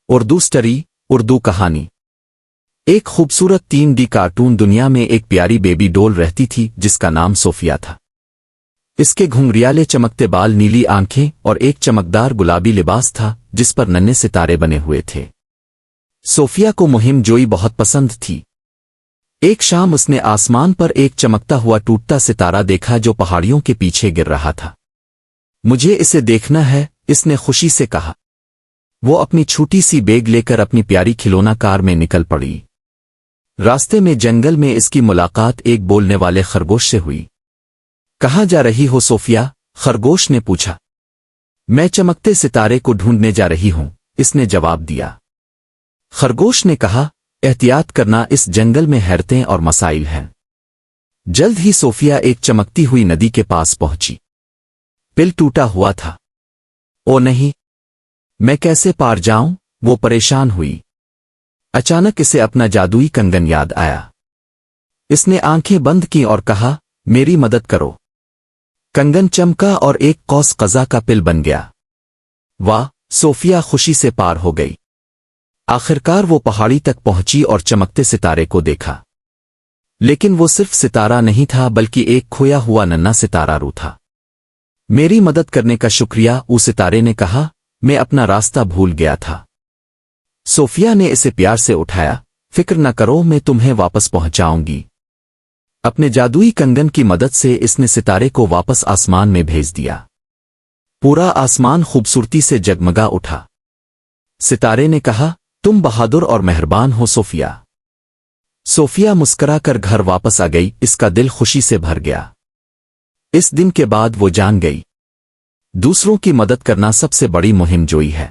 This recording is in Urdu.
اردو سٹری اردو کہانی۔ ایک خوبصورت 3D کارٹون دنیا میں ایک پیاری بیبی ڈول رہتی تھی جس کا نام صوفیہ تھا۔ اس کے گھنگریالے چمکتے بال، نیلی آنکھیں اور ایک چمکدار گلابی لباس تھا جس پر ننھے ستارے بنے ہوئے تھے۔ صوفیہ کو مہم جوئی بہت پسند تھی۔ ایک شام اس نے آسمان پر ایک چمکتا ہوا ٹوٹتا ستارہ دیکھا جو پہاڑیوں کے پیچھے گر رہا تھا۔ مجھے اسے دیکھنا ہے، اس نے خوشی سے کہا۔ وہ اپنی چھوٹی سی بیگ لے کر اپنی پیاری کھلونا کار میں نکل پڑی۔ راستے میں جنگل میں اس کی ملاقات ایک بولنے والے خرگوش سے ہوئی۔ کہاں جا رہی ہو صوفیہ؟ خرگوش نے پوچھا۔ میں چمکتے ستارے کو ڈھونڈنے جا رہی ہوں، اس نے جواب دیا۔ خرگوش نے کہا، احتیاط کرنا، اس جنگل میں حیرتیں اور مسائل ہیں۔ جلد ہی صوفیہ ایک چمکتی ہوئی ندی کے پاس پہنچی۔ پل ٹوٹا ہوا تھا۔ او نہیں، میں کیسے پار جاؤں؟ وہ پریشان ہوئی۔ اچانک اسے اپنا جادوئی کنگن یاد آیا۔ اس نے آنکھیں بند کی اور کہا، میری مدد کرو۔ کنگن چمکا اور ایک قوس قزح کا پل بن گیا۔ واہ! صوفیہ خوشی سے پار ہو گئی۔ آخرکار وہ پہاڑی تک پہنچی اور چمکتے ستارے کو دیکھا۔ لیکن وہ صرف ستارہ نہیں تھا بلکہ ایک کھویا ہوا ننھا ستارہ رو تھا۔ میری مدد کرنے کا شکریہ، اس ستارے نے کہا، میں اپنا راستہ بھول گیا تھا۔ صوفیہ نے اسے پیار سے اٹھایا۔ فکر نہ کرو، میں تمہیں واپس پہنچاؤں گی۔ اپنے جادوئی کنگن کی مدد سے اس نے ستارے کو واپس آسمان میں بھیج دیا۔ پورا آسمان خوبصورتی سے جگمگا اٹھا۔ ستارے نے کہا، تم بہادر اور مہربان ہو صوفیہ۔ صوفیہ مسکرا کر گھر واپس آ گئی، اس کا دل خوشی سے بھر گیا۔ اس دن کے بعد وہ جان گئی، دوسروں کی مدد کرنا سب سے بڑی مہم جوئی ہے۔